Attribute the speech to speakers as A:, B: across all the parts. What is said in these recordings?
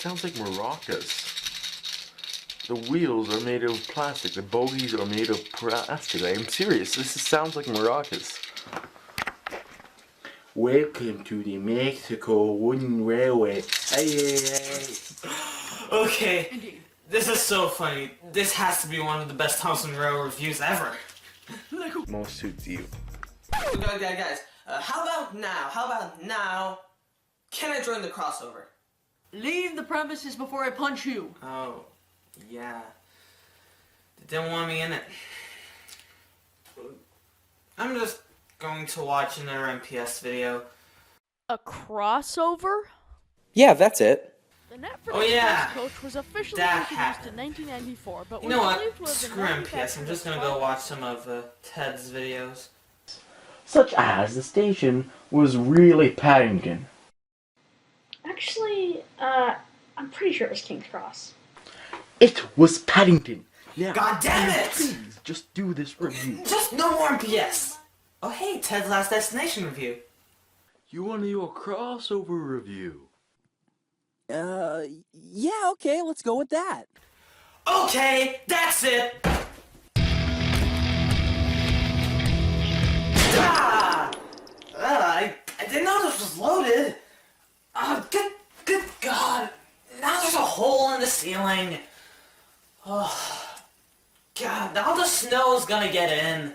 A: Sounds like maracas. The wheels are made of plastic. The bogies are made of plastic. I'm serious. Sounds like maracas. Welcome to the Mexico Wooden Railway. Hey.
B: Okay, this is so funny. This has to be one of the best Thompson Rail reviews ever.
A: Most suits you.
B: Guys, how about now? Can I join the crossover?
C: Leave the premises before I punch you.
B: Oh, yeah. They didn't want me in it. I'm just going to watch another MPS video.
C: A crossover?
D: Yeah, that's it.
C: The Netflix
B: Oh, yeah.
C: Coach was officially
B: That
C: introduced
B: happened.
C: in 1994, but
B: You
C: was
B: know what?
C: believed to have been
B: Screw MPS. I'm just gonna go watch some of Ted's videos.
A: Such as the station was really Paddington.
E: Actually, I'm pretty sure it was King's Cross.
A: It was Paddington. Now,
B: God damn it!
A: Please, just do this review.
B: Just no more MPS! Oh hey, Ted's Last Destination review.
A: You want to do a crossover review?
D: Yeah, okay, let's go with that.
B: Okay, that's it! Ah! I didn't know this was loaded. Good God. Now there's a hole in the ceiling. Oh, God, now the snow's gonna get in.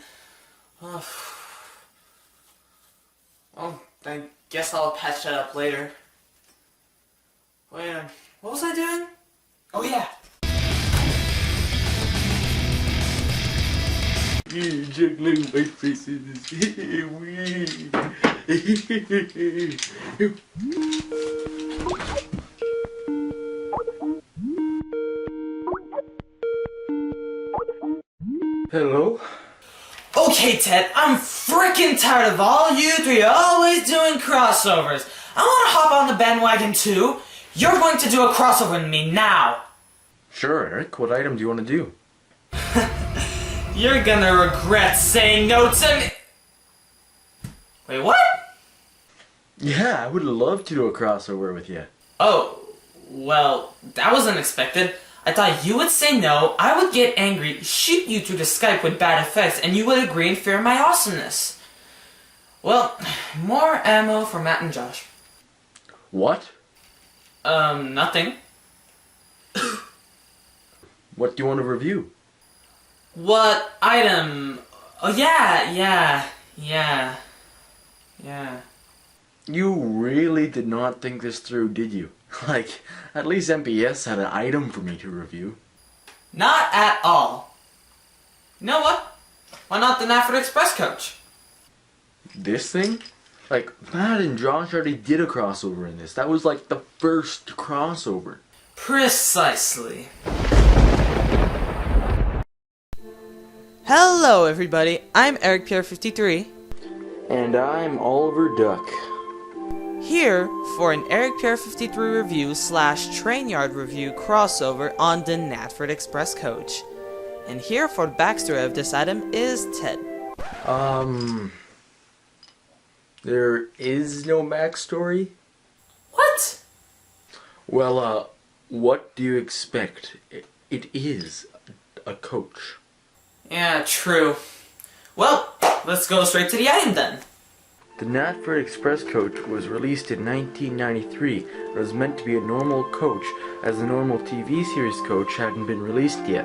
B: Oh. Well, I guess I'll patch that up later. Wait, what was I doing? Oh yeah.
A: Juggling my faces. Hello?
B: Okay, Ted, I'm freaking tired of all you three always doing crossovers. I want to hop on the bandwagon too. You're going to do a crossover with me now.
A: Sure, Eric. What item do you want to do?
B: You're gonna regret saying no to me. Wait, what?
A: Yeah, I would love to do a crossover with you.
B: Oh, well, that was unexpected. I thought you would say no, I would get angry, shoot you through the Skype with bad effects, and you would agree and fear my awesomeness. Well, more ammo for Matt and Josh.
A: What?
B: Nothing.
A: What do you want to review?
B: What item? Oh, yeah.
A: You really did not think this through, did you? Like, at least MPS had an item for me to review.
B: Not at all. You know what? Why not the Nafford Express coach?
A: This thing? Like, Matt and Josh already did a crossover in this. That was like the first crossover.
B: Precisely. Hello everybody, I'm Eric Pierre 53.
A: And I'm Oliver Duck.
B: Here for an Eric Pierre 53 review / Trainyard review crossover on the Natford Express coach. And here for the backstory of this item is Ted.
A: There is no backstory?
B: What?
A: Well, what do you expect? It is a coach.
B: Yeah, true. Well, let's go straight to the item then.
A: The Natford Express coach was released in 1993 and was meant to be a normal coach, as the normal TV series coach hadn't been released yet.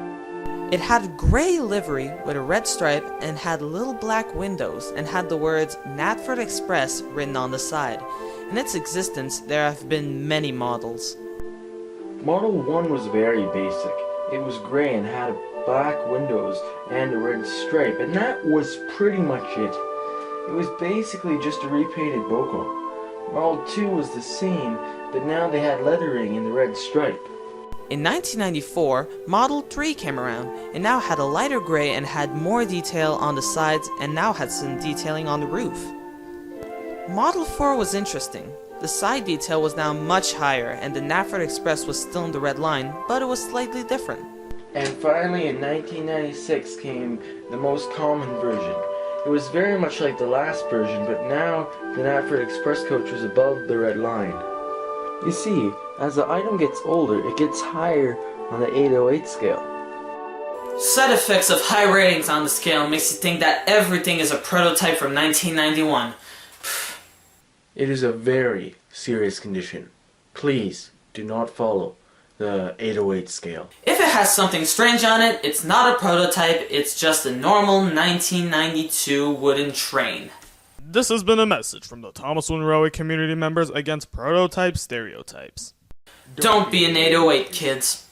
B: It had grey livery with a red stripe and had little black windows and had the words Natford Express written on the side. In its existence, there have been many models.
A: Model 1 was very basic. It was grey and had black windows and a red stripe, and that was pretty much it. It was basically just a repainted Boko. Model 2 was the same, but now they had lettering in the red stripe.
B: In 1994, Model 3 came around, and now had a lighter grey and had more detail on the sides and now had some detailing on the roof. Model 4 was interesting. The side detail was now much higher and the Natford Express was still in the red line, but it was slightly different.
A: And finally in 1996 came the most common version. It was very much like the last version, but now the Natford Express coach was above the red line. You see, as the item gets older, it gets higher on the 808 scale.
B: Side effects of high ratings on the scale makes you think that everything is a prototype from 1991.
A: It is a very serious condition. Please do not follow the 808 scale.
B: If it has something strange on it, it's not a prototype, it's just a normal 1992 wooden train.
F: This has been a message from the Thomas Wynne Railway community members against prototype stereotypes.
B: Don't be an 808, kids.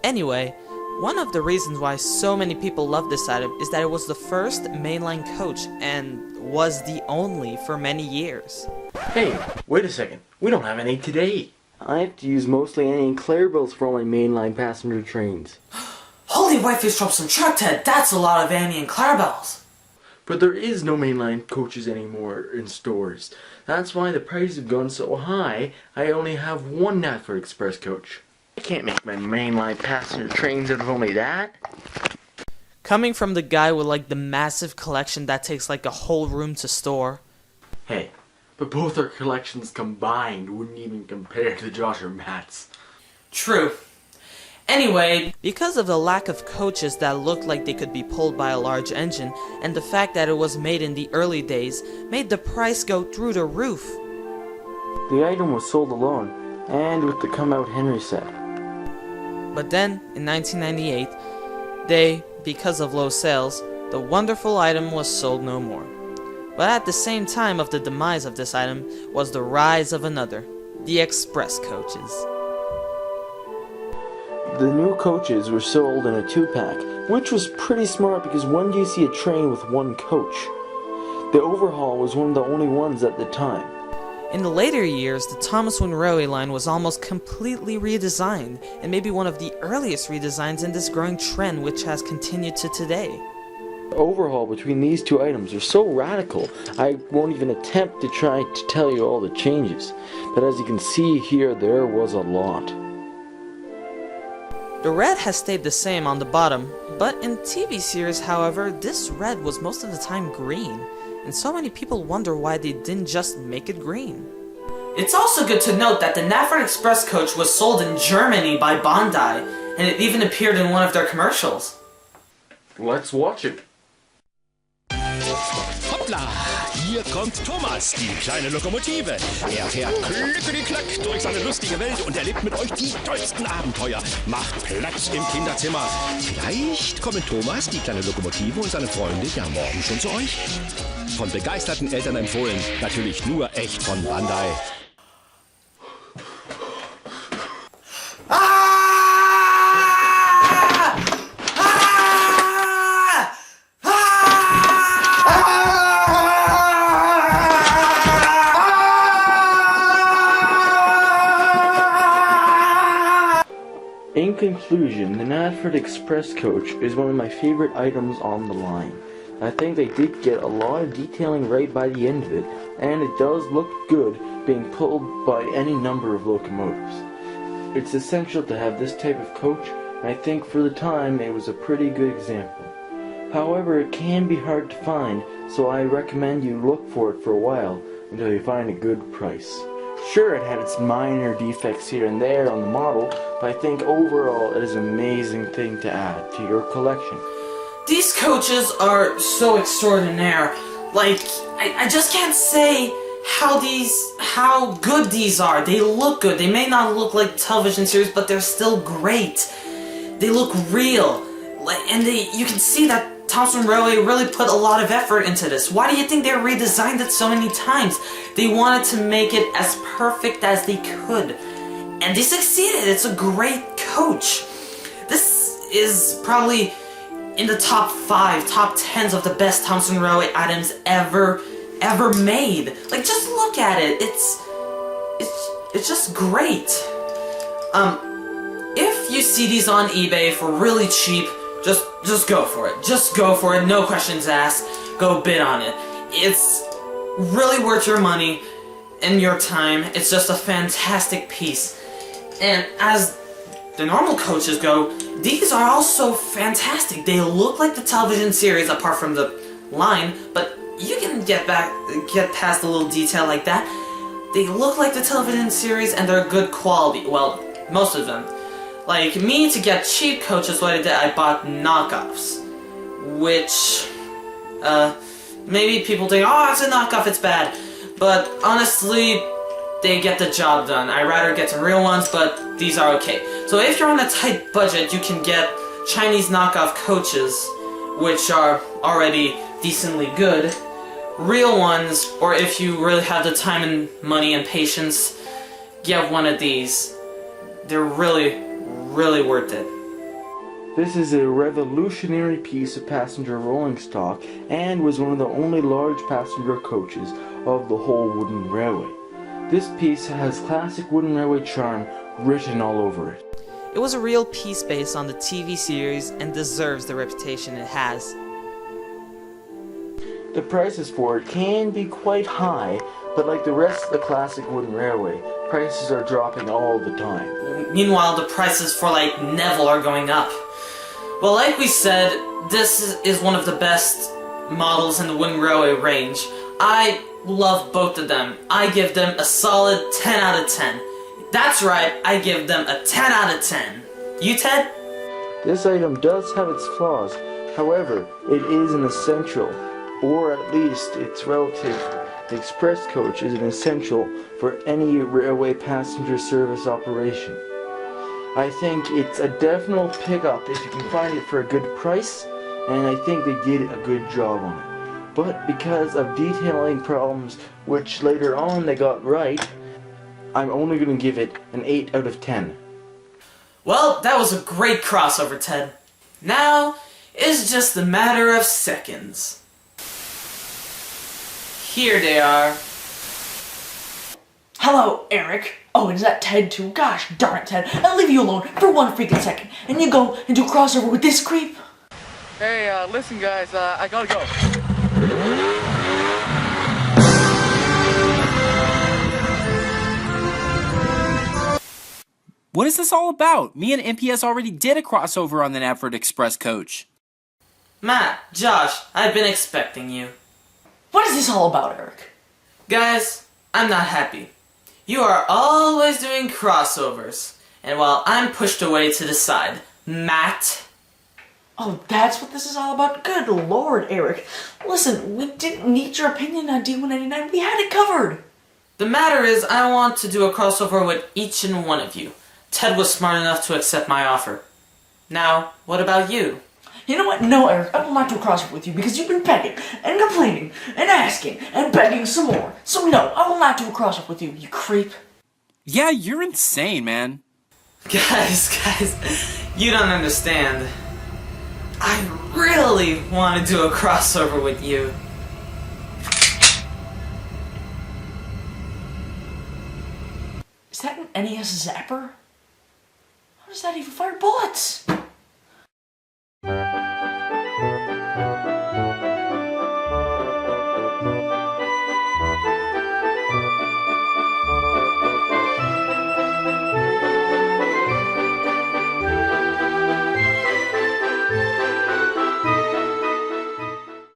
B: Anyway, one of the reasons why so many people love this item is that it was the first mainline coach and was the only for many years.
A: Hey, wait a second. We don't have any today. I have to use mostly Annie and Clarabelle's for all my mainline passenger trains.
B: Holy whitefish drops and Truckhead, that's a lot of Annie and Clarabelle's.
A: But there is no mainline coaches anymore in stores. That's why the prices have gone so high, I only have one Knapford Express coach. I can't make my mainline passenger trains out of only that.
B: Coming from the guy with like the massive collection that takes like a whole room to store.
A: Hey, but both our collections combined wouldn't even compare to Josh or Matt's.
B: True. Anyway, because of the lack of coaches that looked like they could be pulled by a large engine, and the fact that it was made in the early days, made the price go through the roof.
A: The item was sold alone, and with the come-out Henry set.
B: But then, in 1998, because of low sales, the wonderful item was sold no more. But at the same time of the demise of this item was the rise of another, the express coaches.
A: The new coaches were sold in a 2-pack, which was pretty smart because when do you see a train with one coach? The overhaul was one of the only ones at the time.
B: In the later years, the Thomas Wynne Railway line was almost completely redesigned, and maybe one of the earliest redesigns in this growing trend which has continued to today.
A: The overhaul between these two items are so radical, I won't even attempt to try to tell you all the changes. But as you can see here, there was a lot.
B: The red has stayed the same on the bottom, but in TV series, however, this red was most of the time green, and so many people wonder why they didn't just make it green. It's also good to note that the Knapford Express coach was sold in Germany by Bandai, and it even appeared in one of their commercials.
A: Let's watch it.
G: Hoppla, hier kommt Thomas, die kleine Lokomotive. Er fährt klickety-klack durch seine lustige Welt und erlebt mit euch die tollsten Abenteuer. Macht Platz im Kinderzimmer. Vielleicht kommen Thomas, die kleine Lokomotive und seine Freunde ja morgen schon zu euch. Von begeisterten Eltern empfohlen, natürlich nur echt von Bandai.
A: In conclusion, the Knapford Express coach is one of my favorite items on the line. I think they did get a lot of detailing right by the end of it, and it does look good being pulled by any number of locomotives. It's essential to have this type of coach, and I think for the time it was a pretty good example. However, it can be hard to find, so I recommend you look for it for a while until you find a good price. Sure, it had its minor defects here and there on the model, but I think overall it is an amazing thing to add to your collection.
B: These coaches are so extraordinaire. Like, I just can't say how good these are. They look good. They may not look like television series, but they're still great. They look real. And you can see that Thomas Wynne Railway really put a lot of effort into this. Why do you think they redesigned it so many times? They wanted to make it as perfect as they could. And they succeeded. It's a great coach. This is probably in the top 5, top 10s of the best Thomas Wynne Railway items ever made. Like, just look at it. It's just great. If you see these on eBay for really cheap, just go for it. Just go for it. No questions asked. Go bid on it. It's really worth your money and your time. It's just a fantastic piece. And as the normal coaches go, these are also fantastic. They look like the television series apart from the line, but you can get past a little detail like that. they look like the television series and they're good quality. Well, most of them. Like me, to get cheap coaches, what I did, I bought knockoffs. Which, maybe people think, oh, it's a knockoff, it's bad. But honestly, they get the job done. I'd rather get some real ones, but these are okay. So if you're on a tight budget, you can get Chinese knockoff coaches, which are already decently good. Real ones, or if you really have the time and money and patience, get one of these. They're really, really worth it.
A: This is a revolutionary piece of passenger rolling stock and was one of the only large passenger coaches of the whole wooden railway. This piece has classic wooden railway charm written all over it.
B: It was a real piece based on the TV series and deserves the reputation it has.
A: The prices for it can be quite high, but like the rest of the classic wooden railway, prices are dropping all the time.
B: Meanwhile, the prices for like Neville are going up. Well, like we said, this is one of the best models in the wooden railway range. I love both of them. I give them a solid 10 out of 10. That's right, I give them a 10 out of 10. You, Ted?
A: This item does have its flaws, however, it is an essential, or at least its relative. The express coach is an essential for any railway passenger service operation. I think it's a definite pickup if you can find it for a good price, and I think they did a good job on it. But because of detailing problems, which later on they got right, I'm only going to give it an 8 out of 10.
B: Well, that was a great crossover, Ted. Now, it's just a matter of seconds. Here they are.
H: Hello, Eric. Oh, is that Ted too? Gosh darn it, Ted. I'll leave you alone for one freaking second, and you go and do a crossover with this creep?
I: Hey, listen guys, I gotta go.
D: What is this all about? Me and MPS already did a crossover on the Knapford Express coach.
B: Matt, Josh, I've been expecting you.
H: What is this all about, Eric?
B: Guys, I'm not happy. You are always doing crossovers, and while I'm pushed away to the side, Matt...
H: Oh, that's what this is all about? Good lord, Eric. Listen, we didn't need your opinion on D199. We had it covered.
B: The matter is, I want to do a crossover with each and one of you. Ted was smart enough to accept my offer. Now, what about you?
H: You know what? No, Eric, I will not do a crossover with you because you've been begging and complaining and asking and begging some more. So no, I will not do a crossover with you, you creep.
D: Yeah, you're insane, man.
B: Guys, you don't understand. I really want to do a crossover with you.
H: Is that an NES Zapper? How does that even fire bullets?